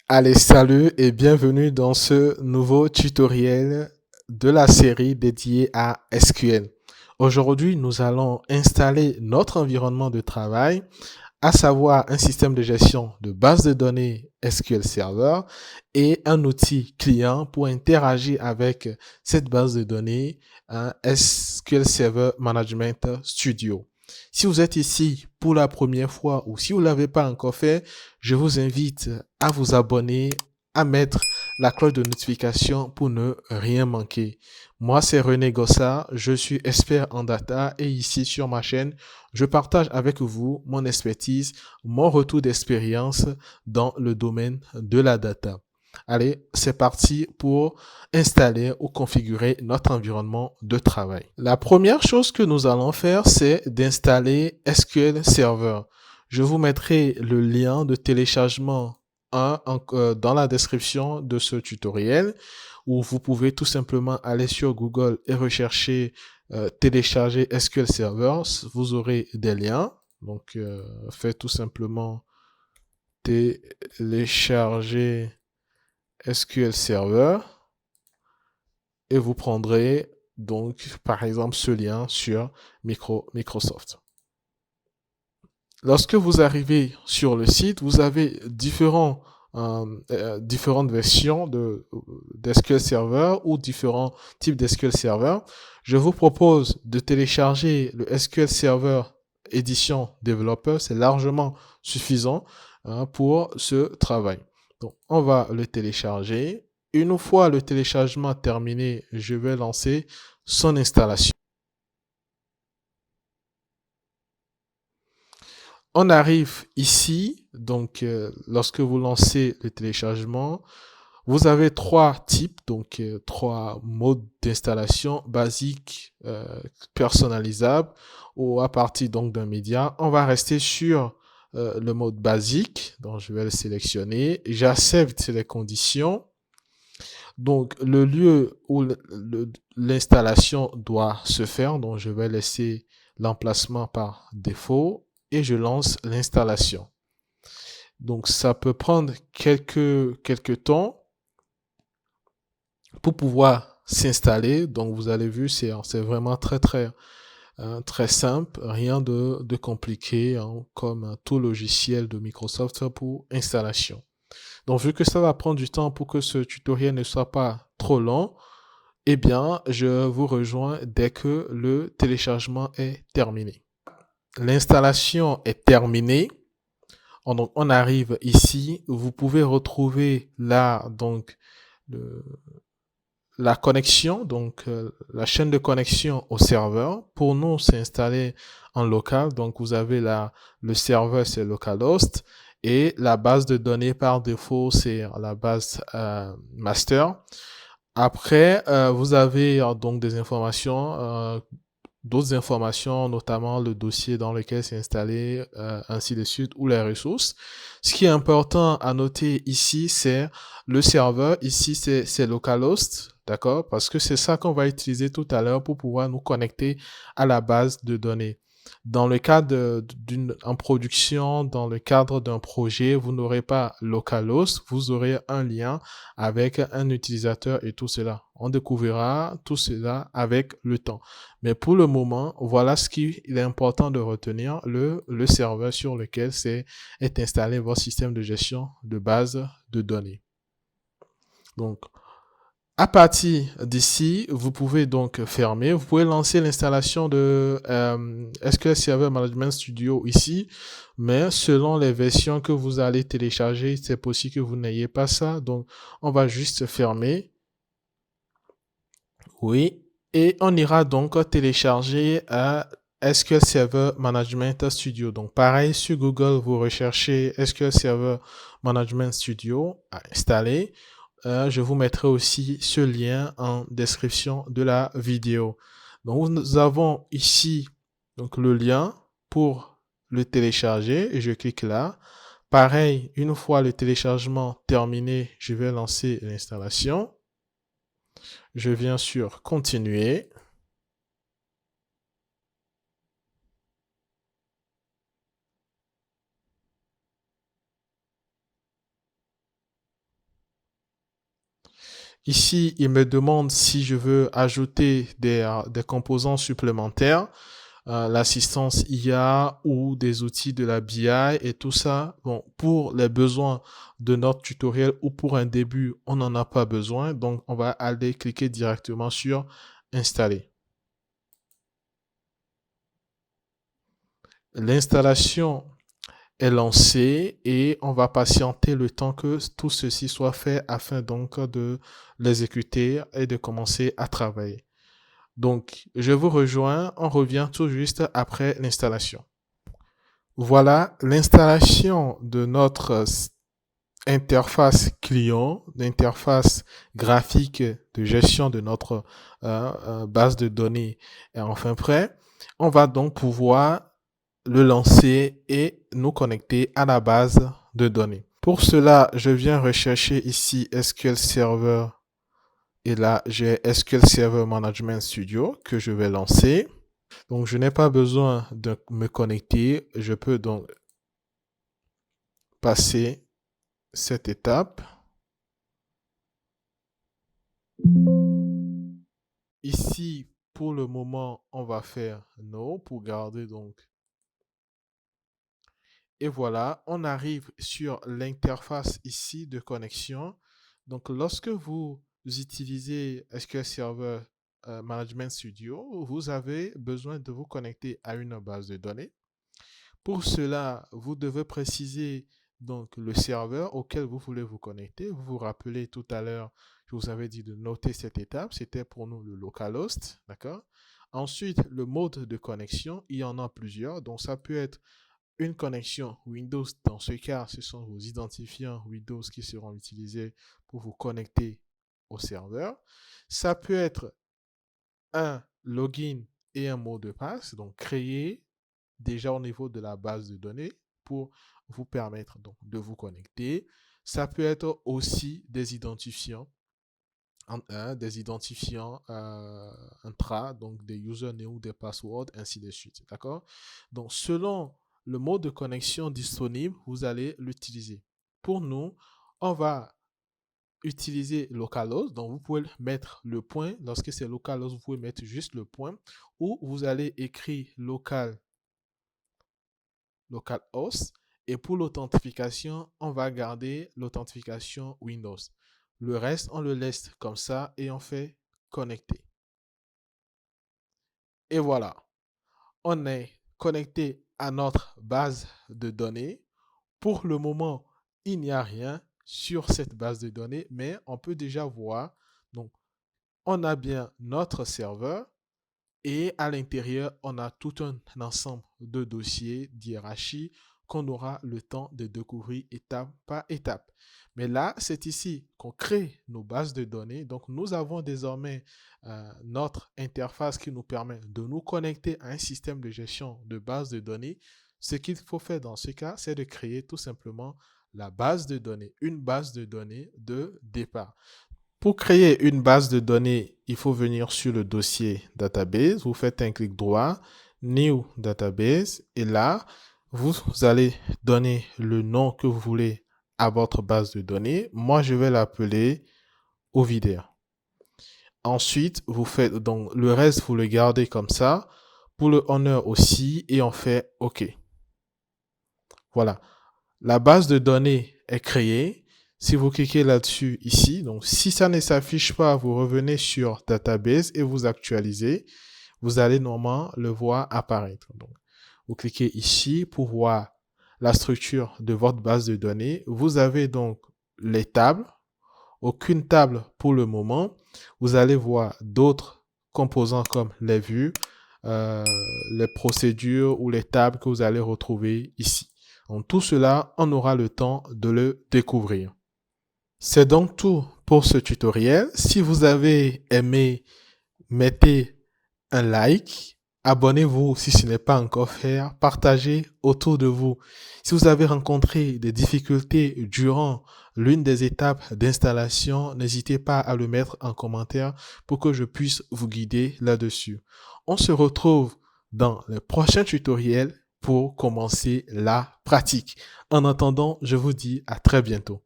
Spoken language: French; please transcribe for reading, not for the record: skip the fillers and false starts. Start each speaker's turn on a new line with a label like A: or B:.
A: Allez, salut et bienvenue dans ce nouveau tutoriel de la série dédiée à SQL. Aujourd'hui, nous allons installer notre environnement de travail, à savoir un système de gestion de base de données SQL Server et un outil client pour interagir avec cette base de données, un SQL Server Management Studio. Si vous êtes ici pour la première fois ou si vous ne l'avez pas encore fait, je vous invite à vous abonner, à mettre la cloche de notification pour ne rien manquer. Moi, c'est René Gossard, je suis expert en data et ici sur ma chaîne, je partage avec vous mon expertise, mon retour d'expérience dans le domaine de la data. Allez, c'est parti pour installer ou configurer notre environnement de travail. La première chose que nous allons faire, c'est d'installer SQL Server. Je vous mettrai le lien de téléchargement dans la description de ce tutoriel où vous pouvez tout simplement aller sur Google et rechercher télécharger SQL Server. Vous aurez des liens. Donc, faites tout simplement télécharger SQL Server et vous prendrez donc par exemple ce lien sur Microsoft. Lorsque vous arrivez sur le site, vous avez différentes versions d'SQL Server ou différents types d'SQL Server. Je vous propose de télécharger le SQL Server édition développeur. C'est largement suffisant pour ce travail. Donc, on va le télécharger. Une fois le téléchargement terminé, je vais lancer son installation. On arrive ici, donc lorsque vous lancez le téléchargement, vous avez trois types, donc trois modes d'installation basique, personnalisable ou à partir donc d'un média. On va rester sur le mode basique, donc je vais le sélectionner. J'accepte les conditions. Donc le lieu où l'installation doit se faire, donc je vais laisser l'emplacement par défaut et je lance l'installation. Donc ça peut prendre quelques temps pour pouvoir s'installer. Donc vous avez vu, c'est vraiment très simple, rien de compliqué comme tout logiciel de Microsoft pour installation. Donc vu que ça va prendre du temps pour que ce tutoriel ne soit pas trop long, eh bien je vous rejoins dès que le téléchargement est terminé. L'installation est terminée. Donc, on arrive ici, vous pouvez retrouver là donc le, la connexion, donc la chaîne de connexion au serveur. Pour nous, c'est installé en local, donc vous avez le serveur, c'est localhost, et la base de données par défaut, c'est la base master. Après, vous avez donc des informations d'autres informations, notamment le dossier dans lequel c'est installé, ainsi de suite, ou les ressources. Ce qui est important à noter ici, c'est le serveur. Ici, c'est localhost, d'accord? Parce que c'est ça qu'on va utiliser tout à l'heure pour pouvoir nous connecter à la base de données. Dans le cadre en production, dans le cadre d'un projet, vous n'aurez pas localhost, vous aurez un lien avec un utilisateur et tout cela. On découvrira tout cela avec le temps. Mais pour le moment, voilà ce qu'il est important de retenir, le serveur sur lequel est installé votre système de gestion de base de données. Donc, à partir d'ici, vous pouvez donc fermer. Vous pouvez lancer l'installation de SQL Server Management Studio ici, mais selon les versions que vous allez télécharger, c'est possible que vous n'ayez pas ça. Donc, on va juste fermer. Oui, et on ira donc télécharger SQL Server Management Studio. Donc, pareil, sur Google, vous recherchez SQL Server Management Studio à installer. Je vous mettrai aussi ce lien en description de la vidéo. Donc, nous avons ici donc, le lien pour le télécharger et je clique là. Pareil, une fois le téléchargement terminé, je vais lancer l'installation. Je viens sur continuer. Ici, il me demande si je veux ajouter des composants supplémentaires, l'assistance IA ou des outils de la BI et tout ça. Bon, pour les besoins de notre tutoriel ou pour un début, on n'en a pas besoin. Donc, on va aller cliquer directement sur Installer. L'installation est lancée et on va patienter le temps que tout ceci soit fait afin donc de l'exécuter et de commencer à travailler. Donc, je vous rejoins, on revient tout juste après l'installation. Voilà l'installation de notre interface client, l'interface graphique de gestion de notre base de données est enfin prêt. On va donc pouvoir le lancer et nous connecter à la base de données. Pour cela, je viens rechercher ici SQL Server et là, j'ai SQL Server Management Studio que je vais lancer. Donc, je n'ai pas besoin de me connecter. Je peux donc passer cette étape. Ici, pour le moment, on va faire No pour garder donc. Et voilà, on arrive sur l'interface ici de connexion. Donc, lorsque vous utilisez SQL Server Management Studio, vous avez besoin de vous connecter à une base de données. Pour cela, vous devez préciser donc le serveur auquel vous voulez vous connecter. Vous vous rappelez tout à l'heure, je vous avais dit de noter cette étape. C'était pour nous le localhost, d'accord? Ensuite, le mode de connexion, il y en a plusieurs. Donc, ça peut être une connexion Windows. Dans ce cas, ce sont vos identifiants Windows qui seront utilisés pour vous connecter au serveur. Ça peut être un login et un mot de passe, donc créé déjà au niveau de la base de données pour vous permettre donc de vous connecter. Ça peut être aussi des identifiants, intra, donc des usernames ou des passwords, ainsi de suite. D'accord? Donc, selon le mode de connexion disponible, vous allez l'utiliser. Pour nous, on va utiliser localhost, donc vous pouvez mettre le point. Lorsque c'est localhost, vous pouvez mettre juste le point, ou vous allez écrire localhost. Et pour l'authentification, on va garder l'authentification Windows. Le reste, on le laisse comme ça et on fait connecter. Et voilà, on est connecté à notre base de données. Pour le moment, il n'y a rien sur cette base de données, mais on peut déjà voir. Donc, on a bien notre serveur et à l'intérieur, on a tout un ensemble de dossiers d'hierarchie qu'on aura le temps de découvrir étape par étape. Mais là, c'est ici qu'on crée nos bases de données. Donc, nous avons désormais notre interface qui nous permet de nous connecter à un système de gestion de bases de données. Ce qu'il faut faire dans ce cas, c'est de créer tout simplement la base de données, une base de données de départ. Pour créer une base de données, il faut venir sur le dossier Database. Vous faites un clic droit, New Database. Et là, vous allez donner le nom que vous voulez à votre base de données. Moi, je vais l'appeler Ovidia. Ensuite, vous faites donc le reste, vous le gardez comme ça. Pour le honneur aussi, et on fait OK. Voilà. La base de données est créée. Si vous cliquez là-dessus ici, donc si ça ne s'affiche pas, vous revenez sur Database et vous actualisez. Vous allez normalement le voir apparaître. Donc, vous cliquez ici pour voir la structure de votre base de données. Vous avez donc les tables. Aucune table pour le moment. Vous allez voir d'autres composants comme les vues, les procédures ou les tables que vous allez retrouver ici. Donc tout cela, on aura le temps de le découvrir. C'est donc tout pour ce tutoriel. Si vous avez aimé, mettez un like, abonnez-vous si ce n'est pas encore fait, partagez autour de vous. Si vous avez rencontré des difficultés durant l'une des étapes d'installation, n'hésitez pas à le mettre en commentaire pour que je puisse vous guider là-dessus. On se retrouve dans le prochain tutoriel pour commencer la pratique. En attendant, je vous dis à très bientôt.